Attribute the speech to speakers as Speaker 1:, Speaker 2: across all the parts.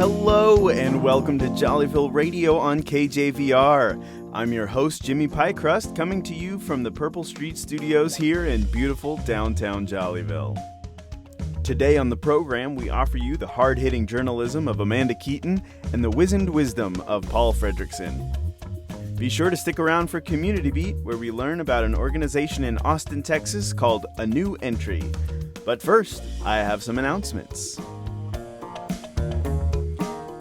Speaker 1: Hello and welcome to Jollyville Radio on KJVR. I'm your host, Jimmy Pykrust, coming to you from the Purple Street Studios here in beautiful downtown Jollyville. Today on the program, we offer you the hard-hitting journalism of Amanda Keeton and the wizened wisdom of Paul Fredrickson. Be sure to stick around for Community Beat, where we learn about an organization in Austin, Texas called A New Entry. But first, I have some announcements.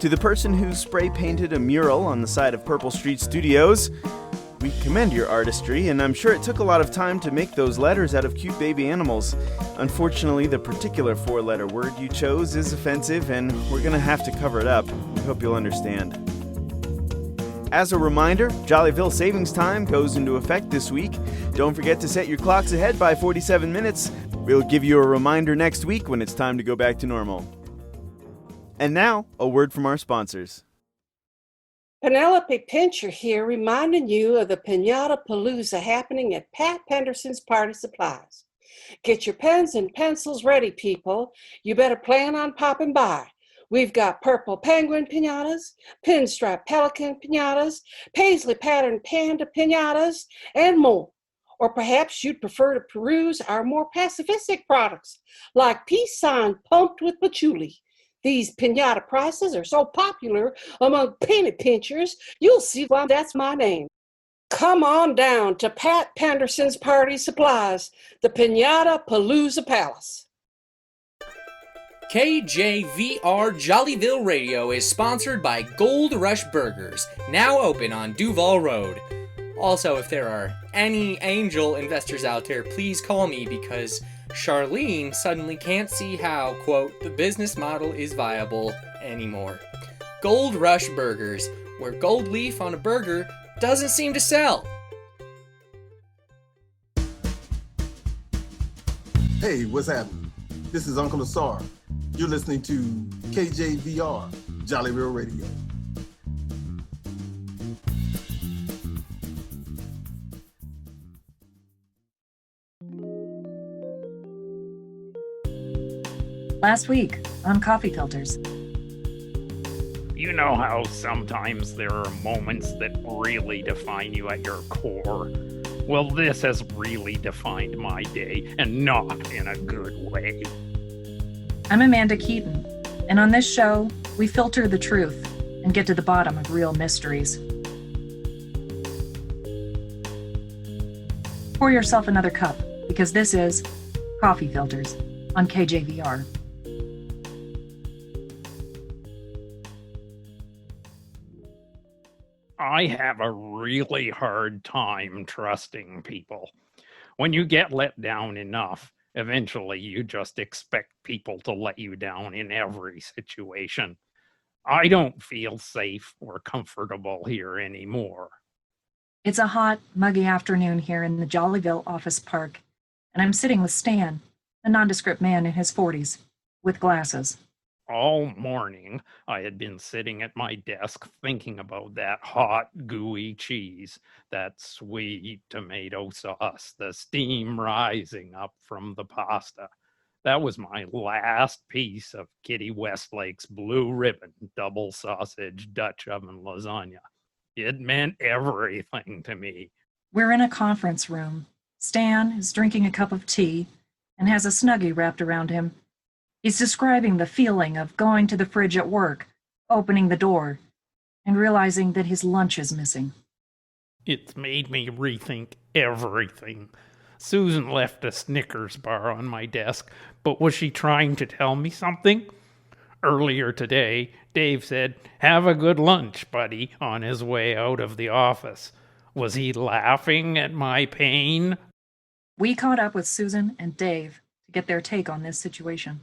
Speaker 1: To the person who spray painted a mural on the side of Purple Street Studios, we commend your artistry, and I'm sure it took a lot of time to make those letters out of cute baby animals. Unfortunately, the particular four-letter word you chose is offensive, and we're going to have to cover it up. We hope you'll understand. As a reminder, Jollyville Savings Time goes into effect this week. Don't forget to set your clocks ahead by 47 minutes. We'll give you a reminder next week when it's time to go back to normal. And now, a word from our sponsors.
Speaker 2: Penelope Pincher here, reminding you of the Pinata Palooza happening at Pat Penderson's Party Supplies. Get your pens and pencils ready, people. You better plan on popping by. We've got purple penguin pinatas, pinstripe pelican pinatas, paisley patterned panda pinatas, and more. Or perhaps you'd prefer to peruse our more pacifistic products, like peace sign pumped with patchouli. These pinata prices are so popular among penny pinchers, you'll see why that's my name. Come on down to Pat Penderson's Party Supplies, the Pinata Palooza Palace.
Speaker 3: KJVR Jollyville Radio is sponsored by Gold Rush Burgers, now open on Duval Road. Also, if there are any angel investors out there, please call me because Charlene suddenly can't see how, quote, the business model is viable anymore. Gold Rush Burgers, where gold leaf on a burger doesn't seem to sell.
Speaker 4: Hey, what's happening? This is UncleASAR. You're listening to KJVR, Jollyville Radio.
Speaker 5: Last week on Coffee Filters.
Speaker 6: You know how sometimes there are moments that really define you at your core? Well, this has really defined my day, and not in a good way.
Speaker 5: I'm Amanda Keeton, and on this show, we filter the truth and get to the bottom of real mysteries. Pour yourself another cup, because this is Coffee Filters on KJVR.
Speaker 6: I have a really hard time trusting people. When you get let down enough, eventually you just expect people to let you down in every situation. I don't feel safe or comfortable here anymore.
Speaker 5: It's a hot, muggy afternoon here in the Jollyville office park, and I'm sitting with Stan, a nondescript man in his 40s, with glasses.
Speaker 6: All morning, I had been sitting at my desk thinking about that hot, gooey cheese, that sweet tomato sauce, the steam rising up from the pasta. That was my last piece of Kitty Westlake's blue ribbon double sausage Dutch oven lasagna. It meant everything to me.
Speaker 5: We're in a conference room. Stan is drinking a cup of tea and has a Snuggie wrapped around him. He's describing the feeling of going to the fridge at work, opening the door, and realizing that his lunch is missing.
Speaker 6: It's made me rethink everything. Susan left a Snickers bar on my desk, but was she trying to tell me something? Earlier today, Dave said, "Have a good lunch, buddy," on his way out of the office. Was he laughing at my pain?
Speaker 5: We caught up with Susan and Dave to get their take on this situation.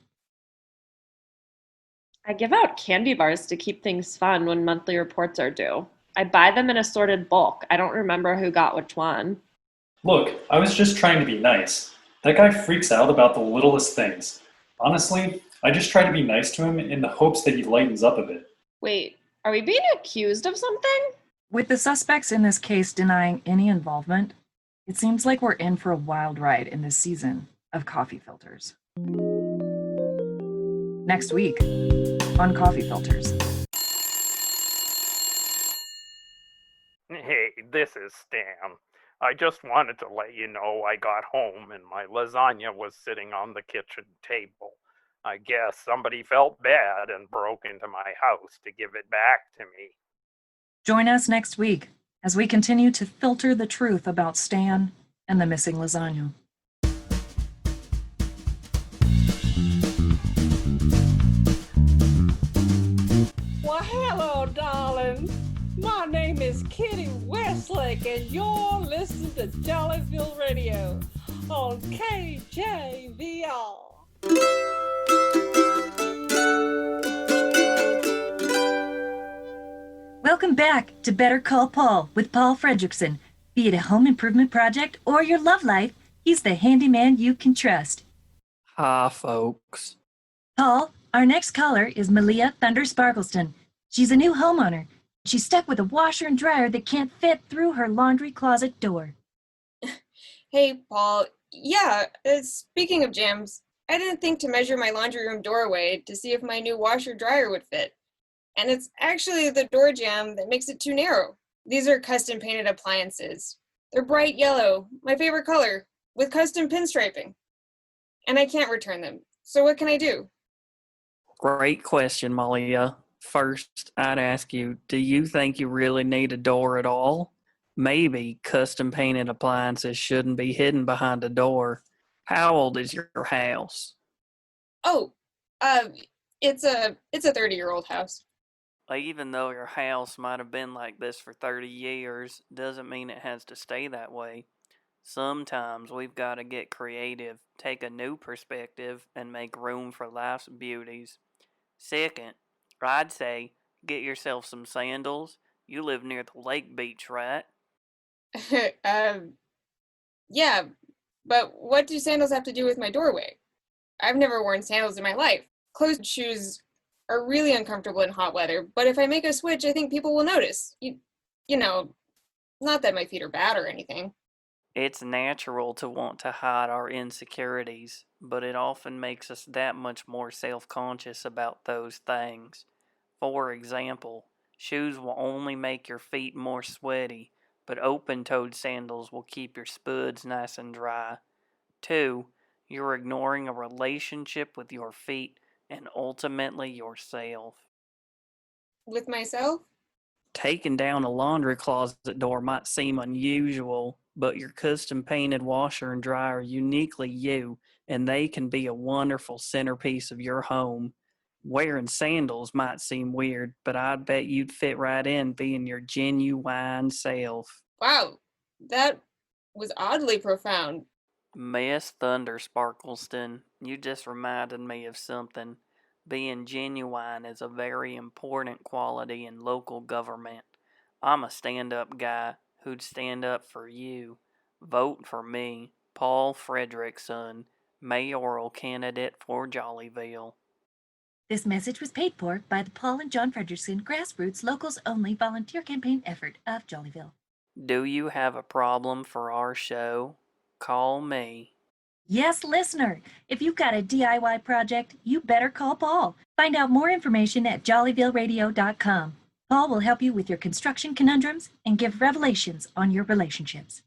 Speaker 7: I give out candy bars to keep things fun when monthly reports are due. I buy them in assorted bulk. I don't remember who got which one.
Speaker 8: Look, I was just trying to be nice. That guy freaks out about the littlest things. Honestly, I just try to be nice to him in the hopes that he lightens up a bit.
Speaker 7: Wait, are we being accused of something?
Speaker 5: With the suspects in this case denying any involvement, it seems like we're in for a wild ride in this season of Coffee Filters. Next week on Coffee Filters.
Speaker 6: Hey, this is Stan. I just wanted to let you know I got home and my lasagna was sitting on the kitchen table. I guess somebody felt bad and broke into my house to give it back to me.
Speaker 5: Join us next week as we continue to filter the truth about Stan and the missing lasagna.
Speaker 2: Well, hello, darling. My name is Kitty Westlake, and you're listening to Jollyville Radio on KJVR.
Speaker 5: Welcome back to Better Call Paul with Paul Fredrickson. Be it a home improvement project or your love life, he's the handyman you can trust.
Speaker 9: Hi, folks.
Speaker 5: Paul, our next caller is Malia Thunder Sparkleston. She's a new homeowner. She's stuck with a washer and dryer that can't fit through her laundry closet door.
Speaker 10: Hey, Paul. Yeah, speaking of jams, I didn't think to measure my laundry room doorway to see if my new washer dryer would fit. And it's actually the door jamb that makes it too narrow. These are custom painted appliances. They're bright yellow, my favorite color, with custom pinstriping. And I can't return them. So what can I do?
Speaker 9: Great question, Malia. First, I'd ask you, do you think you really need a door at all? Maybe custom painted appliances shouldn't be hidden behind a door. How old is your house?
Speaker 10: Oh, it's a 30-year-old house.
Speaker 9: Even though your house might have been like this for 30 years, doesn't mean it has to stay that way. Sometimes we've got to get creative, take a new perspective, and make room for life's beauties. Second, I'd say get yourself some sandals. You live near the lake beach, right?
Speaker 10: Yeah, but what do sandals have to do with my doorway? I've never worn sandals in my life. Closed shoes are really uncomfortable in hot weather, but if I make a switch, I think people will notice. You know, not that my feet are bad or anything.
Speaker 9: It's natural to want to hide our insecurities, but it often makes us that much more self-conscious about those things. For example, shoes will only make your feet more sweaty, but open-toed sandals will keep your spuds nice and dry. 2, you're ignoring a relationship with your feet and ultimately yourself.
Speaker 10: With myself?
Speaker 9: Taking down a laundry closet door might seem unusual, but your custom painted washer and dryer are uniquely you, and they can be a wonderful centerpiece of your home. Wearing sandals might seem weird, but I'd bet you'd fit right in being your genuine self.
Speaker 10: Wow, that was oddly profound.
Speaker 9: Miss Thunder Sparkleston, you just reminded me of something. Being genuine is a very important quality in local government. I'm a stand-up guy who'd stand up for you. Vote for me, Paul Fredrickson, mayoral candidate for Jollyville.
Speaker 5: This message was paid for by the Paul and John Fredrickson Grassroots Locals Only volunteer campaign effort of Jollyville.
Speaker 9: Do you have a problem for our show? Call me.
Speaker 5: Yes, listener, if you've got a DIY project, you better call Paul. Find out more information at jollyvilleradio.com. Paul will help you with your construction conundrums and give revelations on your relationships.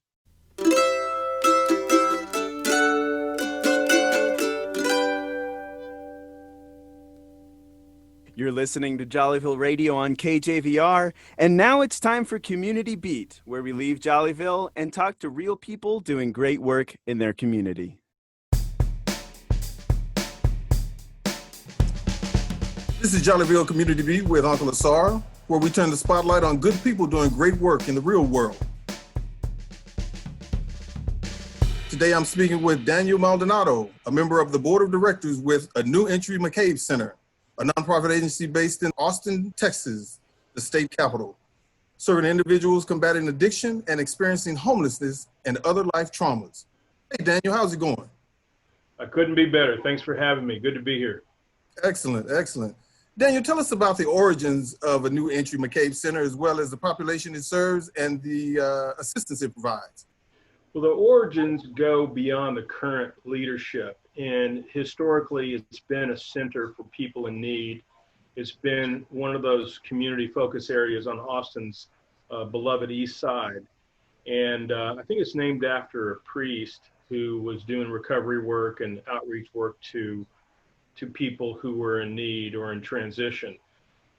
Speaker 1: You're listening to Jollyville Radio on KJVR, and now it's time for Community Beat, where we leave Jollyville and talk to real people doing great work in their community.
Speaker 4: This is Jollyville Community Beat with UncleASAR, where we turn the spotlight on good people doing great work in the real world. Today I'm speaking with Daniel Maldonado, a member of the board of directors with A New Entry McCabe Center, a nonprofit agency based in Austin, Texas, the state capital, serving individuals combating addiction and experiencing homelessness and other life traumas. Hey, Daniel, how's it going?
Speaker 11: I couldn't be better. Thanks for having me. Good to be here.
Speaker 4: Excellent, excellent. Daniel, tell us about the origins of A New Entry McCabe Center, as well as the population it serves and the assistance it provides.
Speaker 11: Well, the origins go beyond the current leadership. And historically, it's been a center for people in need. It's been one of those community focus areas on Austin's beloved East Side. And I think it's named after a priest who was doing recovery work and outreach work to people who were in need or in transition.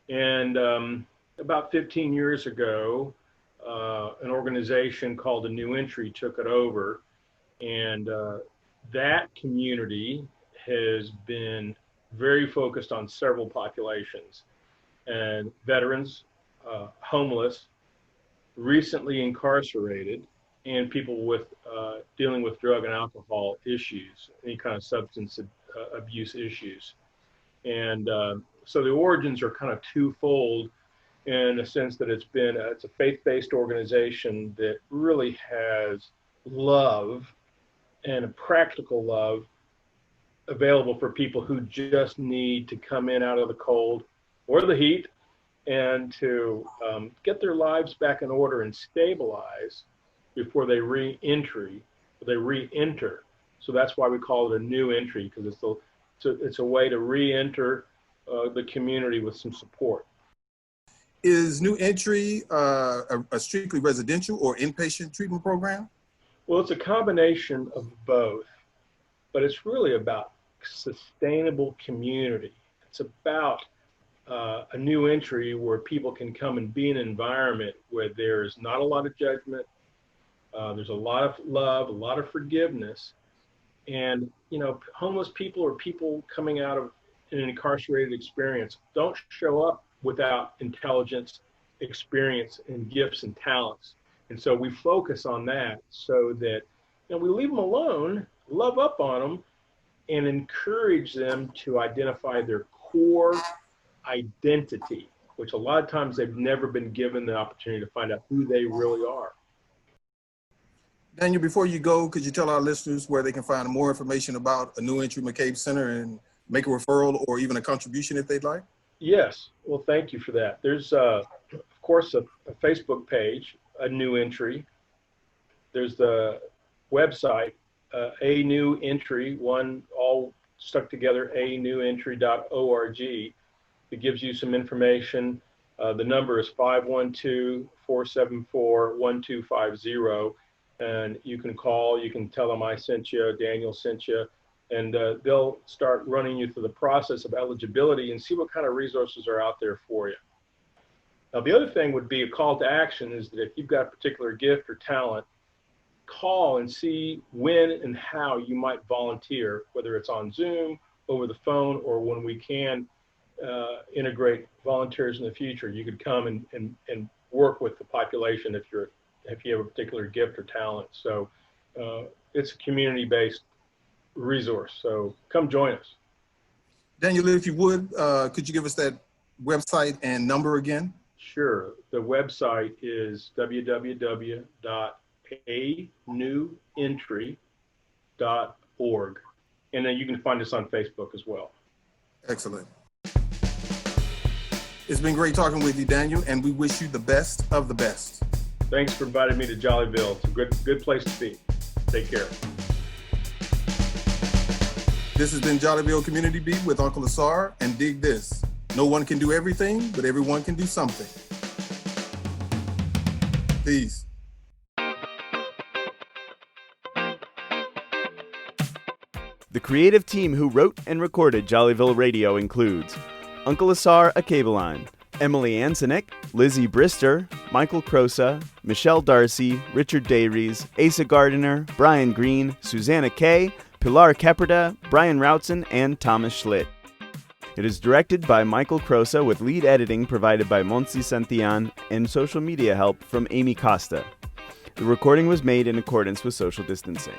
Speaker 11: And about 15 years ago, an organization called A New Entry took it over. And that community has been very focused on several populations, and veterans, homeless, recently incarcerated, and people with dealing with drug and alcohol issues, any kind of substance abuse issues. And so the origins are kind of twofold in the sense that it's a faith-based organization that really has love and a practical love available for people who just need to come in out of the cold or the heat and to get their lives back in order and stabilize before they re-enter. So that's why we call it a new entry, because it's a way to re-enter the community with some support.
Speaker 4: Is New Entry a strictly residential or inpatient treatment program?
Speaker 11: Well, it's a combination of both, but it's really about sustainable community. It's about a new entry where people can come and be in an environment where there's not a lot of judgment, there's a lot of love, a lot of forgiveness, and homeless people or people coming out of an incarcerated experience don't show up without intelligence, experience, and gifts and talents. And so we focus on that so that we leave them alone, love up on them, and encourage them to identify their core identity, which a lot of times they've never been given the opportunity to find out who they really are.
Speaker 4: Daniel, before you go, could you tell our listeners where they can find more information about A New Entry McCabe Center and make a referral or even a contribution if they'd like? Yes.
Speaker 11: Well, thank you for that. There's, of course, a Facebook page, A New Entry. There's the website, A New Entry, one all stuck together, anewentry.org. It gives you some information. The number is 512-474-1250. And you can call, you can tell them I sent you, Daniel sent you, and they'll start running you through the process of eligibility and see what kind of resources are out there for you. Now, the other thing would be a call to action is that if you've got a particular gift or talent, call and see when and how you might volunteer, whether it's on Zoom, over the phone, or when we can integrate volunteers in the future. You could come and work with the population if you have a particular gift or talent. So it's a community-based resource. So come join us.
Speaker 4: Daniel, if you would, could you give us that website and number again?
Speaker 11: Sure. The website is www.anewentry.org. And then you can find us on Facebook as well.
Speaker 4: Excellent. It's been great talking with you, Daniel, and we wish you the best of the best.
Speaker 11: Thanks for inviting me to Jollyville. It's a good place to be. Take care.
Speaker 4: This has been Jollyville Community Beat with UncleASAR, and dig this. No one can do everything, but everyone can do something. Peace.
Speaker 1: The creative team who wrote and recorded Jollyville Radio includes UncleASAR Akebeline, Emily Ansonik, Lizzie Brister, Michael Crosa, Michelle Darcy, Richard Dayries, Asa Gardiner, Brian Green, Susanna Kay, Pilar Keperda, Brian Routson, and Thomas Schlitt. It is directed by Michael Crosa with lead editing provided by Monsi Santillan and social media help from Amy Costa. The recording was made in accordance with social distancing.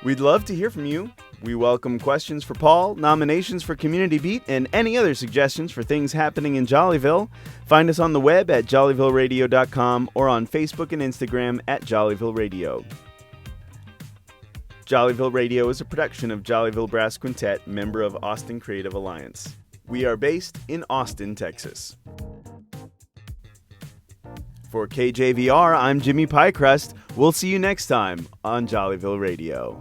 Speaker 1: We'd love to hear from you. We welcome questions for Paul, nominations for Community Beat, and any other suggestions for things happening in Jollyville. Find us on the web at jollyvilleradio.com or on Facebook and Instagram at Jollyville Radio. Jollyville Radio is a production of Jollyville Brass Quintet, member of Austin Creative Alliance. We are based in Austin, Texas. For KJVR, I'm Jimmy Pykrust. We'll see you next time on Jollyville Radio.